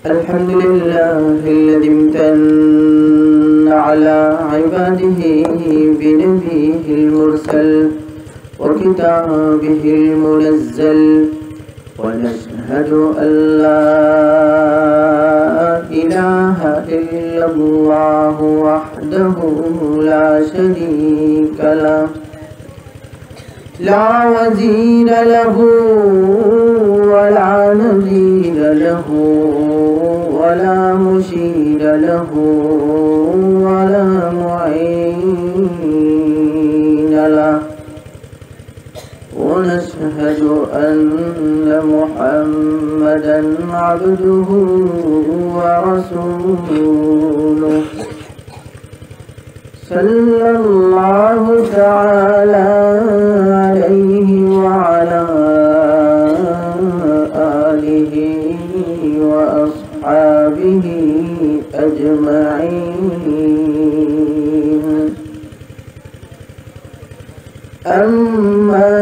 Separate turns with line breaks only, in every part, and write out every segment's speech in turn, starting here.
الحمد لله الذي امتن على عباده بنبيه المرسل وكتابه المنزل ونشهد أن لا إله إلا الله وحده لا شريك له لا وزير له ولا نذير له ولا مشير له ولا معين له ونشهد أن محمدا عبده ورسوله صلى الله تعالى عليه وعلى آله وأصحابه أجمعين. أما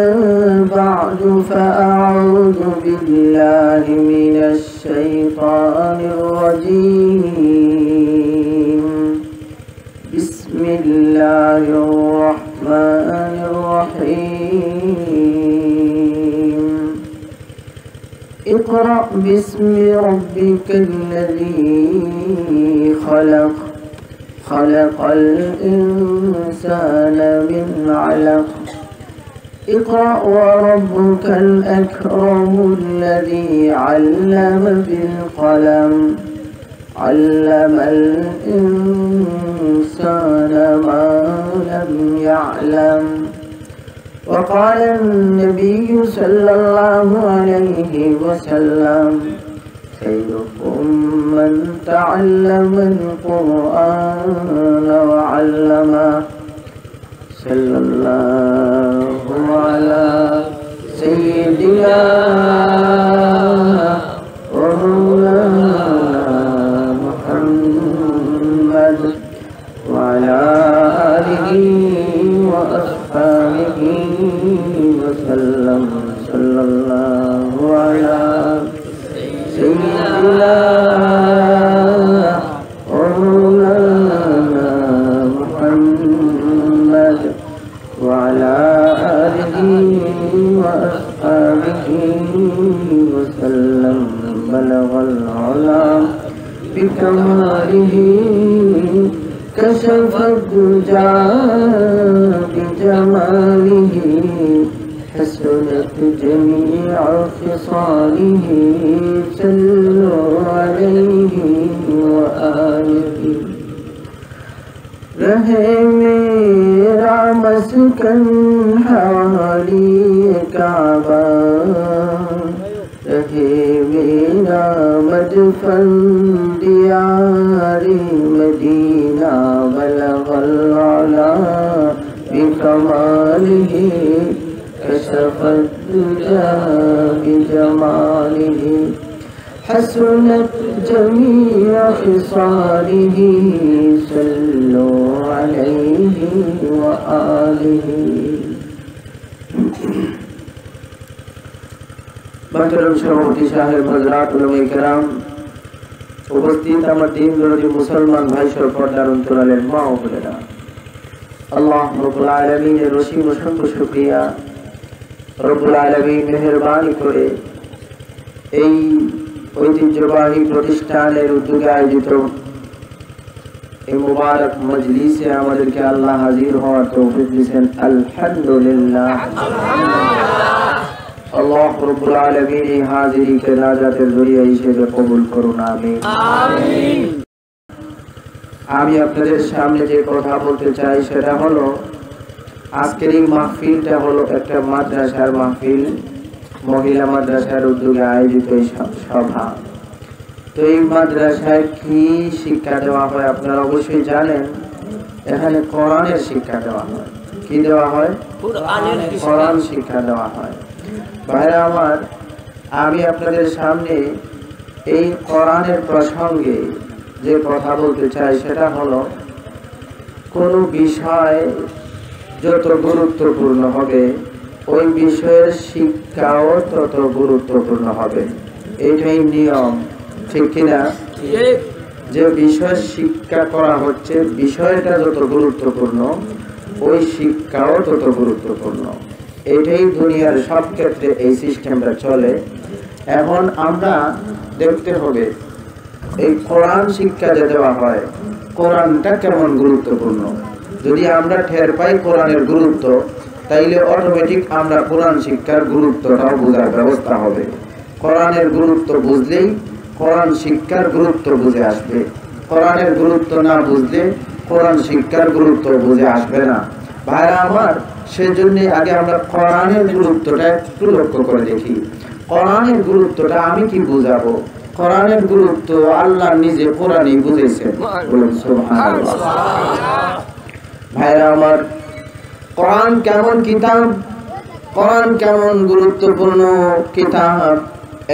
بعد فأعوذ بالله من الشيطان الرجيم. بسم الله الرحمن الرحيم. اقرأ باسم ربك الذي خلق خلق الإنسان من علق اقرأ وربك الأكرم الذي علم بالقلم علم الإنسان ما لم يعلم. وقال النبي صلى الله عليه وسلم خيركم من تعلم القرآن وعلمه. صلى الله على سيدنا ومولانا محمد وعلى آله وأصحابه وسلم. صلى الله على سيدنا ومولانا محمد وعلى آله وأصحابه وسلم. بلغ العلا بكماله كشف الدجى بجماله حسنت جميع خصاله. صلوا عليه وآله. رہے میرا مسکن حوالی کعبہ رہے میرا مدفن دیار مدینہ. بلغ العلا بکمالہ كشف الدجى بجماله حسنت جميع خصاله. صلوا عليه وآله. محترم সভাপতি সাহেব, হযরত উলামায়ে কেরাম, উপস্থিত আমার দিন দরদি মুসলমান ভাই সহ পর্দার অন্তরালের মা ও বোনেরা, আল্লাহ রাব্বুল আলামিনের অসীম অসংখ্য শুকরিয়া। রব্বুল আলামিন মেহেরবানি করে এই ঐতিহ্যবাহী প্রতিষ্ঠানের উদ্যোগে আয়োজিত এই মুবারক মজলিসে আমাদেরকে আল্লাহ হাজির হওয়ার তৌফিক দিয়েছেন। আলহামদুলিল্লাহ। আল্লাহ রাব্বুল আলামিন এই হাজিরিকে নাজাতের জরিয়া হিসেবে কবুল করুন, আমিন। আমি আপনাদের সামনে যে কথা বলতে চাই সেটা হলো, আজকের এই মাহফিলটা হলো একটা মাদ্রাসার মাহফিল, মহিলা মাদ্রাসার উদ্যোগে আয়োজিত এই সভা। তো এই মাদ্রাসায় কি শিক্ষা দেওয়া হয় আপনারা অবশ্যই জানেন। এখানে কোরআনের শিক্ষা দেওয়া হয়। কি দেওয়া হয়? কোরআন শিক্ষা দেওয়া হয়। ভাইরা আমার, আমি আপনাদের সামনে এই কোরআনের প্রসঙ্গে যে কথা বলতে চাই সেটা হলো, কোনো বিষয় যত গুরুত্বপূর্ণ হবে ওই বিষয়ের শিক্ষাও তত গুরুত্বপূর্ণ হবে। এটাই নিয়ম, ঠিক কিনা? যে বিষয় শিক্ষা করা হচ্ছে, বিষয়টা যত গুরুত্বপূর্ণ ওই শিক্ষাও তত গুরুত্বপূর্ণ। এটাই দুনিয়ার সব ক্ষেত্রে এই সিস্টেমটা চলে। এখন আমরা দেখতে হবে এই কোরআন শিক্ষা যে দেওয়া হয়, কোরআনটা কেমন গুরুত্বপূর্ণ। যদি আমরা টের পাই কোরআনের গুরুত্ব, তাইলে অটোমেটিক আমরা কোরআন শিক্ষার গুরুত্বটাও বোঝার ব্যবস্থা হবে। কোরআনের গুরুত্ব বুঝলেই কোরআন শিক্ষার গুরুত্ব বুঝে আসবে। কোরআনের গুরুত্ব না বুঝলে কোরআন শিক্ষার গুরুত্ব বুঝে আসবে না। ভাইরা আমার, সেজন্য আগে আমরা কোরআনের গুরুত্বটা একটু লক্ষ্য করে দেখি। কোরআনের গুরুত্বটা আমি কি বুঝাবো? কোরআনের গুরুত্ব আল্লাহ নিজে কোরআনই বুঝেছেন। বলুন সুবহানাল্লাহ। ভাইরা আমার, কোরআন কেমন কিতাব, কোরআন কেমন গুরুত্বপূর্ণ কিতাব,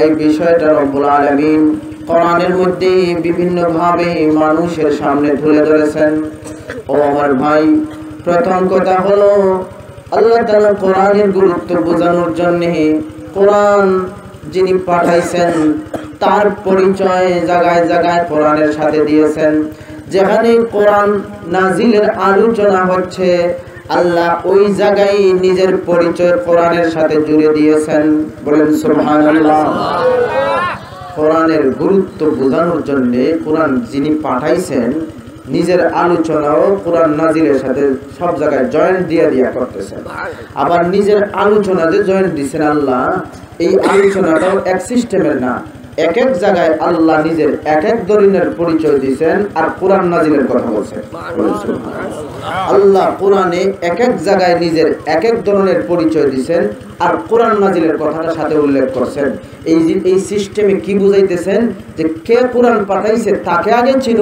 এই বিষয়টা রব্বুল আলামিন কোরআনের মধ্যে বিভিন্ন ভাবে মানুষের সামনে তুলে ধরেছেন। ও আমার ভাই, প্রথম কথা হলো আল্লাহ তাআলা কোরআনের গুরুত্ব বোঝানোর জন্য কোরআন যিনি পাঠাইছেন তার পরিচয় জায়গায় জায়গায় কোরআনের সাথে দিয়েছেন। যেখানে কোরআন নাজিলের আলোচনা হচ্ছে, আল্লাহ ওই জায়গায় নিজের পরিচয় কোরআনের সাথে জুড়ে দিয়েছেন। বলেন সুবহানাল্লাহ। কোরআনের গুরুত্ব বোঝানোর জন্য কোরআন যিনি পাঠাইছেন নিজের আলোচনাও কোরআন নাজিলের সাথে সব জায়গায় জয়েন্ট দিয়া করতেছেন। আবার নিজের আলোচনা যে জয়েন্ট দিচ্ছেন আল্লাহ, এই আলোচনাটাও এক সিস্টেমের না, এক এক জায়গায় আল্লাহ নিজের এক এক ধরনের পরিচয় দিয়েছেন আর কোরআন নাজিলের কথা বলছেন। আল্লাহ কোরআনে এক এক জায়গায় নিজের এক এক ধরনের পরিচয় দিয়েছেন আর কোরআন নাজিলের কথাটা সাথে উল্লেখ করছেন। এই সিস্টেমে কি বুঝাইতেছেন যে কে কোরআন পাঠাইছে তাকে আগে ছিল,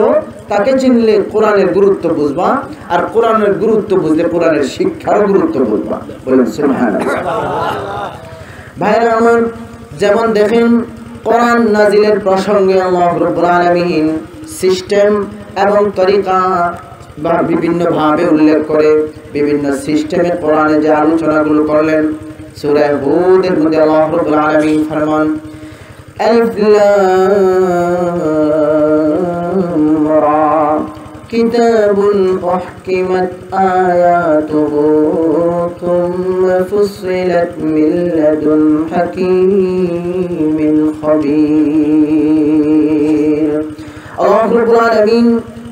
তাকে চিনলে কোরআনের গুরুত্ব বুঝবা, আর কোরআনের গুরুত্ব বুঝলে কোরআনের শিক্ষার গুরুত্ব বুঝবা। বলেন সুবহানাল্লাহ। ভাইরা আমার, যেমন দেখেন কোরআন নাজিলের প্রসঙ্গে আল্লাহ রাব্বুল আলামিন সিস্টেম এবং তরিকা বা বিভিন্ন ভাবে উল্লেখ করে বিভিন্ন সিস্টেমে কোরআনে যে আলোচনাগুলো করলেন। সূরা হুদের মধ্যে আল্লাহ রাব্বুল আলামিন ফরমান, আলিফ লাম রা কিতাবুন উহকিমাত আয়াতুহু থুম্মা ফুসিলাত মিন লাদুন হাকীমিন খাবীর। আল্লাহ রাব্বুল আলামিন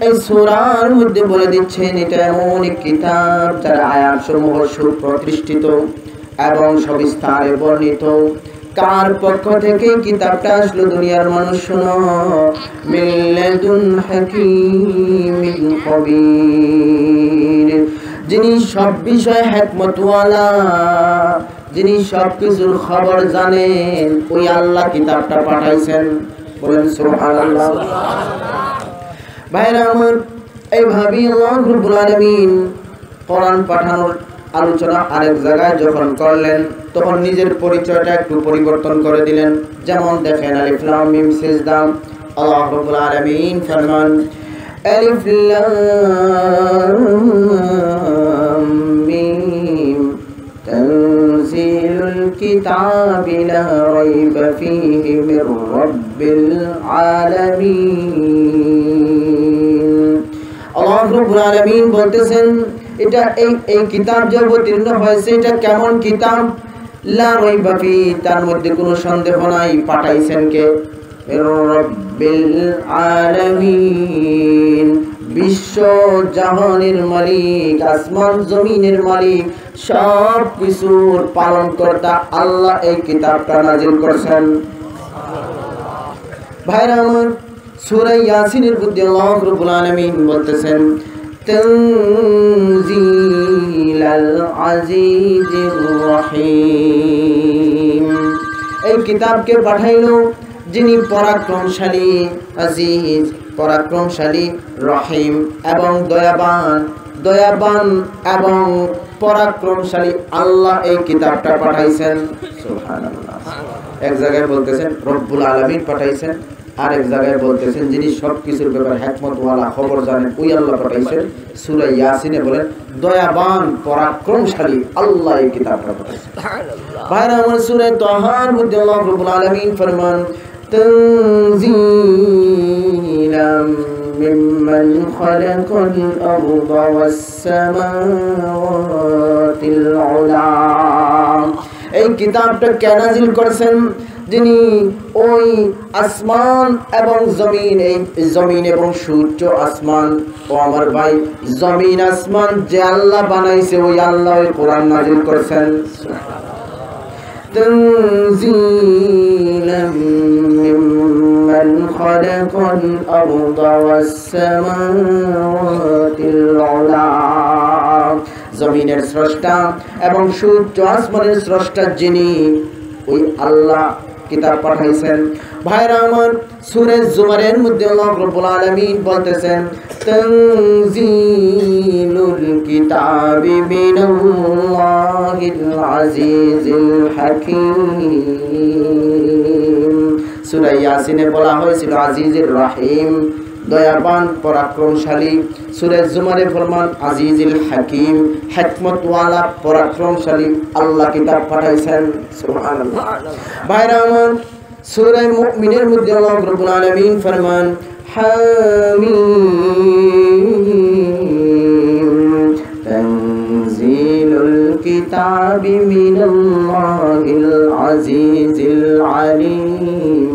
এই সূরার মধ্যে বলে দিচ্ছেন এটা এমন এক কিতাব যার আয়াতসমূহ সুপ্রতিষ্ঠিত এবং সবিস্তারে বর্ণিত। কার পক্ষ থেকে কিতাবটা আসলো? দুনিয়ার মানুষ শোনো, মিন লাদুন হাকীমিন খাবীর, যিনি সব বিষয় হিকমতওয়ালা, যিনি সব কিছুর খবর জানেন, ওই আল্লাহ কিতাবটা পাঠাইছেন। বলেন সুবহানাল্লাহ। ভাইরা আমার, এইভাবে আল্লাহ রাব্বুল আলামিন কোরআন পাঠানোর আলোচনা আরেক জায়গায় যখন করলেন তখন নিজের পরিচয়টা একটু পরিবর্তন করে দিলেন। যেমন দেখেন আলিফ লাম মিম সিজদা, আল্লাহ রাব্বুল আলামিন ফরমান, আলিফ লাম মিম তানজিলুল কিতাবি লা রাইবা ফীহি মির রাব্বিল আলামিন। আল্লাহ রাব্বুল আলামিন বলতেছেন এটা এই কিতাব যে অবতীর্ণ হয়েছে এটা কেমন কিতাব? লা রাইবা ফি, তার মধ্যে কোনো সন্দেহ নাই। পাঠাইছেন কে? রাব্বিল আলামিন, বিশ্ব জাহানের মালিক, আসমান জমিনের মালিক, সব কিছুর পালনকর্তা আল্লাহ এই কিতাবটা নাযিল করেছেন। ভাইরা আমার, সূরা ইয়াসিনের মধ্যে আল্লাহ রাব্বুল আলামিন বলতেছেন, তানজিলাল আজিজির রহিম, এই কিতাবকে পাঠাইলো যিনি পরাক্রমশালী, আজিজ পরাক্রমশালী, রহিম এবং দয়াবান, দয়াবান এবং পরাক্রমশালী আল্লাহ এই কিতাবটা পাঠাইছেন। সুবহানাল্লাহ। এক জায়গায় বলতেছেন রব্বুল আলামিন পাঠাইছেন, আরেক জায়গায় বলতেছেন যিনি সবকিছুর ব্যাপারে হিকমতওয়ালা, খবর জানেন, ওই আল্লাহ পাঠাইছেন। সূরা ইয়াসিনে বলেন দয়াবান পরাক্রমশালী আল্লাহ এই কিতাবটা পাঠাইছেন। সুবহানাল্লাহ। ভাইরা আমার, সূরা তাহার মধ্যে আল্লাহ রাব্বুল আলামিন ফরমান, তানজিলাম মিম্মান খালাকাল আরদা ওয়াস সামাওয়াতিল উলা। এই কিতাবটা কে নাযিল করেছেন? যিনি ওই আসমান এবং জমিন, এই জমিন এবং সূর্য আসমান, ও আমার ভাই জমিন আসমান যে আল্লাহ বানাইছে ওই আল্লাহ ওই কোরআন নাযিল করেছেন। তানজিলাম মিম্মান খালাকাল আরদা ওয়াস সামাওয়াতিল উলা। জমিনের স্রষ্টা এবং সূর্য আসমানের স্রষ্টা যিনি ওই আল্লাহ কিতাব পাঠাইছেন। ভাইরা আমার, সূরা জুমারের মধ্যে আল্লাহ রাব্বুল আলামিন বলতেছেন তানজিলুল কিতাবি মিনাল্লাহিল আজিজিল হাকীম। সূরা ইয়াসিনে বলা হয়েছিল আজিজুর রহিম, দয়াবান পরাক্রমশালী। সূরা জুমারে ফরমান আজিজুল হাকীম, হিকমতওয়ালা পরাক্রমশালী আল্লাহ কিতাব পাঠাইছেন। সুবহানাল্লাহ। ভাইরা আমার, সূরা মুমিনের মধ্যে আল্লাহ রাব্বুল আলামিন ফরমান হামিম তানজিলুল কিতাবি মিনাল্লাহিল আজিজিল আলীম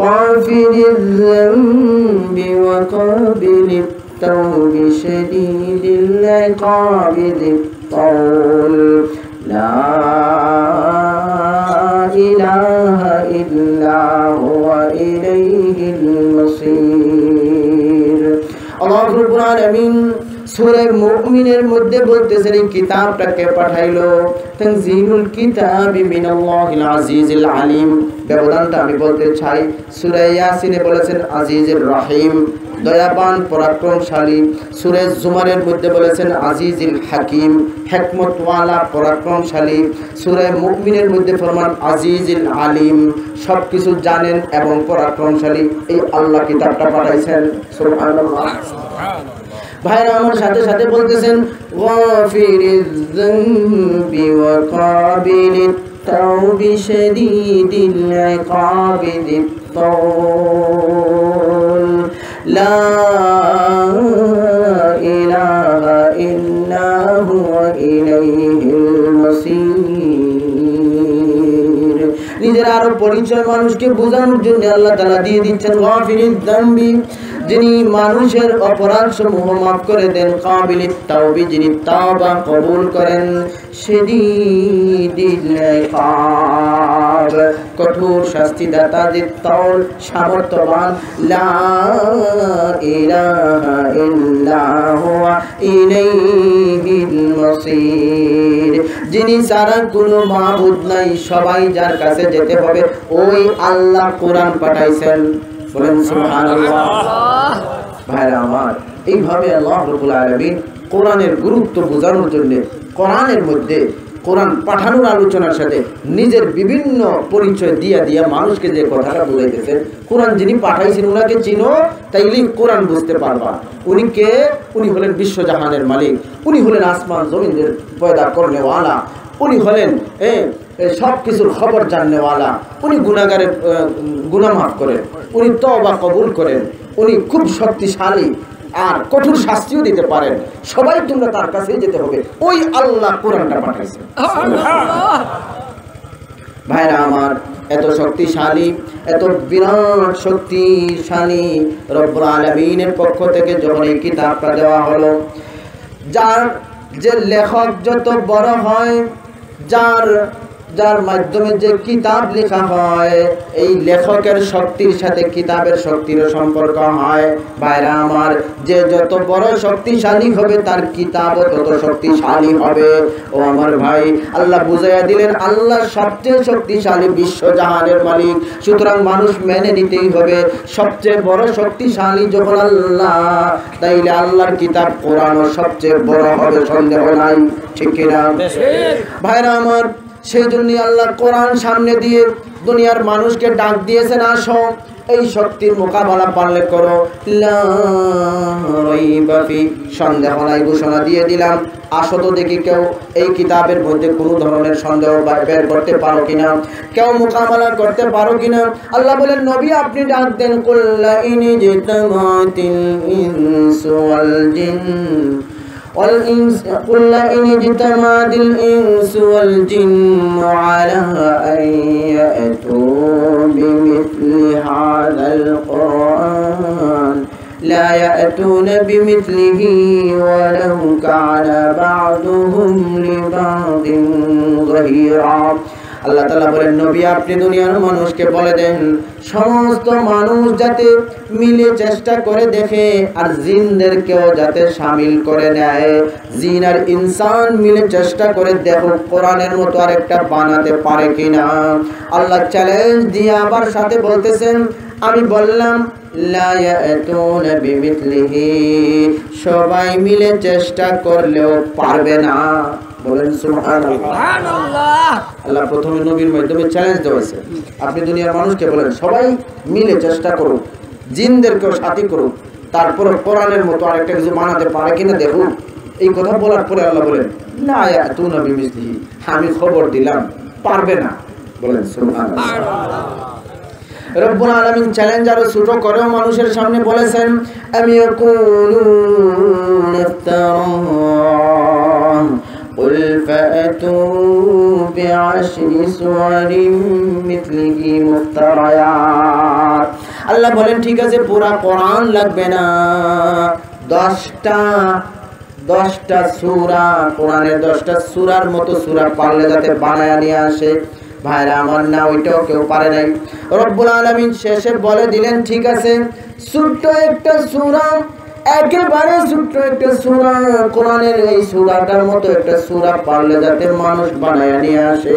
غافر الذنب وقابل التوب شديد العقاب ذي الطول لا إله إلا هو إليه المصير। আল্লাহ রাব্বুল আলামিন সূরা মুমিনের মধ্যে বলতেছেন এই কিতাবটাকে পাঠাইলো তানজিলুল কিতাবি মিনাল্লাহিল আজিজিল আলীম। ব্যবধানটা আমি বলতে চাই, সূরা ইয়াসিনে বলেছেন আজিজুর রহিম, দয়াবান পরাক্রমশালী। সূরা জুমারের মধ্যে বলেছেন আজিজুল হাকীম, হিকমতওয়ালা পরাক্রমশালী। সূরা মুমিনের মধ্যে ফরমান আজিজুল আলীম, সবকিছু জানেন এবং পরাক্রমশালী এই আল্লাহ কিতাবটা পাঠাইছেন। সুবহানাল্লাহ। ভাইরা আমার সাথে সাথে বলতেছেন গাফিরিয যামবি ওয়া কাবিলিত তাওবি শাদীদিল ইকাবি যিত তাওল লা ইলাহা ইল্লা হুয়া ইলাইহিল মাসীর। নিজের আরো পরিচয় মানুষকে বোঝানোর জন্য আল্লাহ তাআলা দিয়ে দিচ্ছেন গাফিরিয যামবি, যিনি মানুষের অপরাধ সমূহ মাফ করে দেন, কাবিলিত তাওবি, যিনি তাওবা কবুল করেন, শাদীদিল ইকাব, কঠোর শাস্তিদাতা, যিত তাওল, সামর্থ্যবান, লা ইলাহা ইল্লা হুয়া ইলাইহিল মাসীর, যিনি ছাড়া কোনো মাবুদ নাই, সবাই যার কাছে যেতে হবে ওই আল্লাহ কোরআন পাঠাইছেন। বলেন সুবহানাল্লাহ। ভাইরা আমার, এইভাবে আল্লাহ রাব্বুল আলামিন কোরআনের গুরুত্ব বোঝানোর জন্য কোরআনের মধ্যে কোরআন পাঠানোর আলোচনার সাথে নিজের বিভিন্ন পরিচয় দিয়া দিয়া মানুষকে যে কথাটা বুঝাইতেছেন, কোরআন যিনি পাঠাইছেন উনাকে চিনো, তাইলে কোরআন বুঝতে পারবা। উনি কে? উনি হলেন বিশ্বজাহানের মালিক, উনি হলেন আসমান জমিনের পয়দা করনেওয়ালা, উনি হলেন সব কিছুর খবর জাননেওয়ালা, উনি গুনাহগারের গুনাহ মাফ করেন, উনি তওবা কবুল করেন, উনি খুব শক্তিশালী আর কঠোর শাস্তিও দিতে পারেন। সবাই তোমরা তার কাছে যেতে হবে, ওই আল্লাহ কোরআনটা পাঠাইছে। ভাইরা আমার, এত শক্তিশালী, এত বিরাট শক্তিশালী রব্বুল আলামিনের পক্ষ থেকে যখন এই কিতাবটা দেওয়া হলো, যার যে লেখক যত বড় হয়, যার মাধ্যমে যে কিতাব লেখা হয়, এই লেখকের শক্তির সাথে কিতাবের শক্তির সম্পর্ক হয়। ভাইরা আমার, যে যত বড় শক্তিশালী হবে তার কিতাবও তত শক্তিশালী হবে। ও আমার ভাই, আল্লাহ বুঝাইয়া দিলেন আল্লাহ সবচেয়ে শক্তিশালী, বিশ্বজাহানের মালিক। সুতরাং মানুষ মেনে নিতেই হবে সবচেয়ে বড় শক্তিশালী যখন আল্লাহ, তাইলে আল্লাহর কিতাব কোরআনও সবচেয়ে বড় হবে, সন্দেহ নাই। ঠিক কিনা ভাইরা আমার? সেই জন্য আল্লাহ কোরআন সামনে দিয়ে দুনিয়ার মানুষকে ডাক দিয়েছেন, আসো এই শক্তির মোকাবেলা পারলে করো। লা রাইবা ফি, সন্দেহ নাই ঘোষণা দিয়ে দিলাম, আসো তো দেখি কেউ এই কিতাবের মধ্যে কোনো ধরনের সন্দেহ বের করতে পারো কিনা, কেউ মোকাবেলা করতে পারো কিনা। আল্লাহ বলেন, নবী আপনি ডাক দেন, কুল্লা ইনি জিতামাতিল ইনসু ওয়াল জিন قل إن اجتمعت الإنس والجن على أن يأتوا بمثل هذا القرآن لا يأتون بمثله ولو كان بعضهم لبعض ظهيرا। আল্লাহ তাআলা বলেন, নবী আপনি দুনিয়ার মানুষকে বলে দেন, সমস্ত মানুষ যাতে মিলে চেষ্টা করে দেখে, আর জিনদেরকেও যাতে শামিল করে নেয়। জিন আর ইনসান মিলে চেষ্টা করে দেখো কোরআনের মতো আরেকটা বানাতে পারে কিনা। আল্লাহ চ্যালেঞ্জ দিয়ে আবার সাথে বলতেছেন, আমি বললাম লা ইয়াতুনা বিমিথলিহি, সবাই মিলে চেষ্টা করলেও পারবে না। বলেন সুবহানাল্লাহ। আল্লাহ প্রথমে নবীর মাধ্যমে চ্যালেঞ্জ দিয়েছে, আপনি দুনিয়ার মানুষকে বলেন সবাই মিলে চেষ্টা করুন, জিনদেরকেও সাথী করুন, তারপর কোরআনের মতো আরেকটা কিছু বানাতে পারে কিনা দেখুন। এই কথা বলার পরে আল্লাহ বলেন, লা ইয়াতুনা বিমিথলিহি, আমি খবর দিলাম পারবে না। বলেন সুবহানাল্লাহ। রব্বুল আলামিন চ্যালেঞ্জ আরো ছোট করেও মানুষের সামনে বলেছেন, আমি ইয়াকুলুন ইফতারা قل فأتوا بعشر سور مثله مفتريات। আল্লাহ বলেন, ঠিক আছে পুরা কোরআন লাগবে না, 10টা সূরা, কোরআনের 10টা সূরার মতো সূরা পারলে যাতে বানায় নিয়ে আসে। ভাইরা আমার, না ওইটাও কেউ পারে নাই। রব্বুল আলামিন শেষে বলে দিলেন, ঠিক আছে ছোট্ট একটা সূরা, একেবারে ছোট্ট একটা সূরা, কোরআনের এই সূরাটার মতো একটা সূরা পারলে যাতে মানুষ বানায় নিয়ে আসে।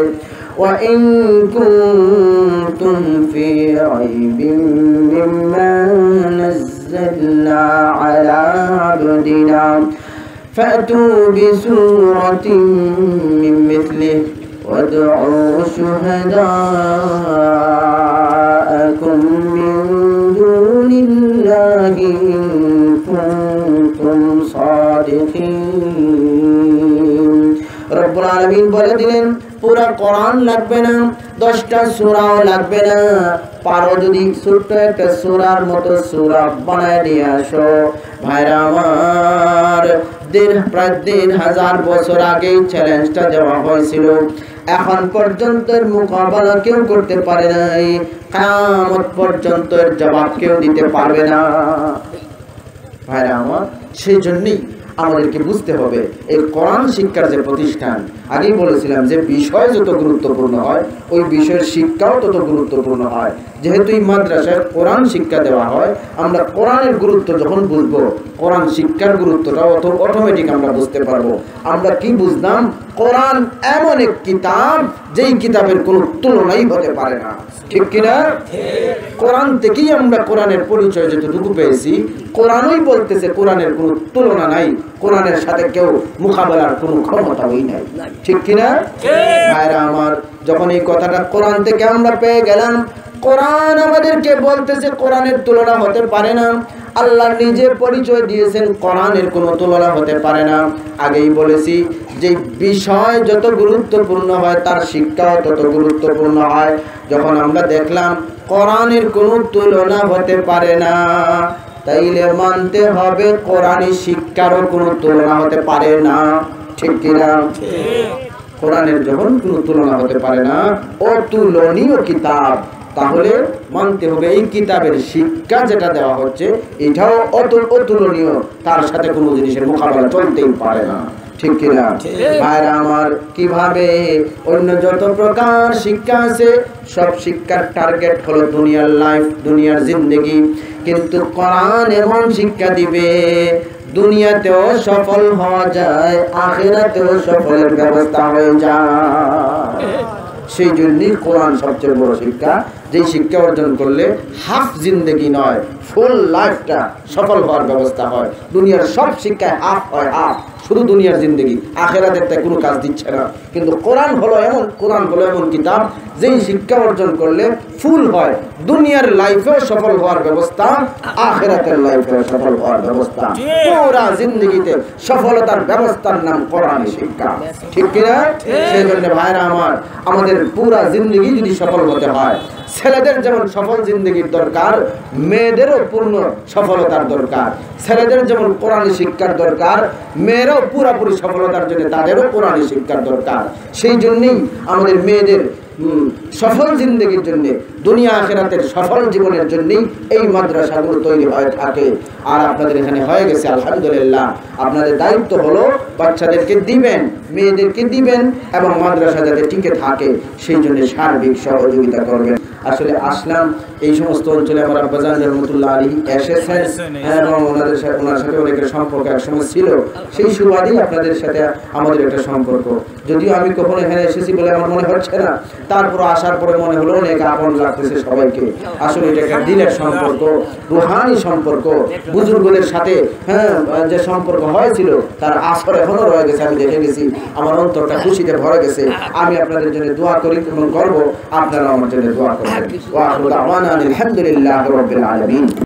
ওয়া ইন কুনতুম ফি রাইবিন মিম্মা নাযালনা আলা আবদিনা ফাতু বিসূরাতিন মিন মিথলিহি ওয়াদউ শুহাদাআকুম মিন দুনিল্লাহি ইন কুনতুম সাদিকিন। রব্বুল আলামিন বলে দিলেন, পুরা কোরআন লাগবে না, 10টা সূরাও লাগবে না, পারো যদি ছোট্ট একটা সূরার মতো সূরা বানায় দিয়ে আসো। ভাইরা আমার, প্রায় 3000 বছর আগেই চ্যালেঞ্জটা দেওয়া হয়েছিল, এখন পর্যন্ত এর মোকাবেলা কেউ করতে পারে নাই, কিয়ামত পর্যন্ত এর জবাব কেউ দিতে পারবে না। ভাইরা আমার, সেই জন্যই আমাদেরকে বুঝতে হবে এই কোরআন শিক্ষার যে প্রতিষ্ঠান, আগেই বলেছিলাম যে বিষয় যত গুরুত্বপূর্ণ হয় ওই বিষয়ের শিক্ষাও তত গুরুত্বপূর্ণ হয়। যেহেতু এই মাদ্রাসায় কোরআন শিক্ষা দেওয়া হয়, আমরা কোরআনের গুরুত্ব যখন বুঝবো, কোরআন শিক্ষার গুরুত্বটা অটোমেটিক আমরা বুঝতে পারবো। আমরা কি বুঝলাম, কোরআন এমন এক কিতাব যেই কিতাবের কোনো তুলনাই হতে পারে না, ঠিক কিনা? কোরআন থেকেই আমরা কোরআনের পরিচয় যেটুকু পেয়েছি, কোরআনই বলতেছে কোরআনের কোনো তুলনা নাই, কোরআনের সাথে কেউ মোকাবেলার কোনো ক্ষমতাই নাই, ঠিক কিনা? ভাইরা আমার, যখন এই কথাটা কোরআন থেকে আমরা পেয়ে গেলাম, কোরআন আমাদেরকে বলতেছে কোরআনের তুলনা হতে পারে না, আল্লাহ নিজে পরিচয় দিয়েছেন কোরআনের কোনো তুলনা হতে পারে না। আগেই বলেছি যে বিষয় যত গুরুত্বপূর্ণ হয় তার শিক্ষাও তত গুরুত্বপূর্ণ হয়। যখন আমরা দেখলাম কোরআনের কোনো তুলনা হতে পারে না, তাইলে মানতে হবে কোরআনী শিক্ষারও কোনো তুলনা হতে পারে না, ঠিক কিনা? কোরআনের যখন কোনো তুলনা হতে পারে না, অতুলনীয় কিতাব, তাহলে মানতে হবে এই কিতাবের শিক্ষা যেটা দেওয়া হচ্ছে এটাও অতুলনীয়, তার সাথে কোনো জিনিসের মোকাবেলা চলতেই পারে না, ঠিক কিনা? ভাইরা আমার, কিভাবে অন্য যত প্রকার শিক্ষা আছে সব শিক্ষার টার্গেট হলো দুনিয়ার লাইফ, দুনিয়ার জিন্দেগি, কিন্তু কোরআন এমন শিক্ষা দিবে দুনিয়াতেও সফল হওয়া যায়, আখিরাতেও সফলের ব্যবস্থা হয়ে যায়। সেই জন্যই কোরআন সবচেয়ে বড় শিক্ষা।
যেই শিক্ষা অর্জন করলে হাফ জিন্দেগি নয় ফুল লাইফটা সফল হওয়ার ব্যবস্থা হয়। দুনিয়ার সব শিক্ষায় হাফ হয়, হাফ শুধু দুনিয়ার জিন্দেগি, আখেরাতের তাই কোনো কাজ দিচ্ছে না। কিন্তু কোরআন হলো এমন কিতাব যেই শিক্ষা অর্জন করলে ফুল হয়, দুনিয়ার লাইফেও সফল হওয়ার ব্যবস্থা, আখেরাতের লাইফেও সফল হওয়ার ব্যবস্থা। পুরা জিন্দেগিতে সফলতার ব্যবস্থার নাম কোরআন শিক্ষা, ঠিক কিনা? সেই জন্য ভাইরা আমার, আমাদের পুরা জিন্দেগি যদি সফল হতে হয়, ছেলেদের যেমন সফল জিন্দেগির দরকার, মেয়েদেরও পূর্ণ সফলতার দরকার। ছেলেদের যেমন কোরআন শিক্ষার দরকার, মেয়েরাও পুরাপুরি সফলতার জন্য তাদেরও কোরআন শিক্ষার দরকার। সেই জন্যই আমাদের মেয়েদের সফল জিন্দেগির জন্য, দুনিয়া আখিরাতের সফল জীবনের জন্যই এই মাদ্রাসাগুলো তৈরি হয়ে থাকে। আর আপনাদের এখানে হয়ে গেছে আলহামদুলিল্লাহ। আপনাদের দায়িত্ব হলো বাচ্চাদেরকে দিবেন, মেয়েদেরকে দিবেন এবং মাদ্রাসা যাতে টিকে থাকে সেই জন্য সার্বিক সহযোগিতা করবেন। আসলে আসলাম এই সমস্ত অঞ্চলে আমার আব্বাজান রহমতুল্লাহ আলাইহি এসেছেন এবং ওনার সাথে অনেকের সম্পর্ক একসময় ছিল। সেই সুবাদেই আপনাদের সাথে আমাদের একটা সম্পর্ক, যদিও আমি কখনো এখানে এসেছি বলে আমার মনে হচ্ছে না, তারপর আসার পরে মনে হলো অনেক আপন লাগতেছে সবাইকে। আসলে এটা একটা দিলের সম্পর্ক, রুহানি সম্পর্ক। বুজুর্গদের সাথে যে সম্পর্ক হয়েছিল তার আসর এখনো রয়ে গেছে, আমি দেখে গেছি। আমার অন্তরটা খুশিতে ভরে গেছে। আমি আপনাদের জন্য দোয়া করি এবং করবো, আপনারা আমার জন্য দোয়া করবেন। ওয়া আখিরু দাওয়ানা আলহামদুলিল্লাহি রাব্বিল আলামিন।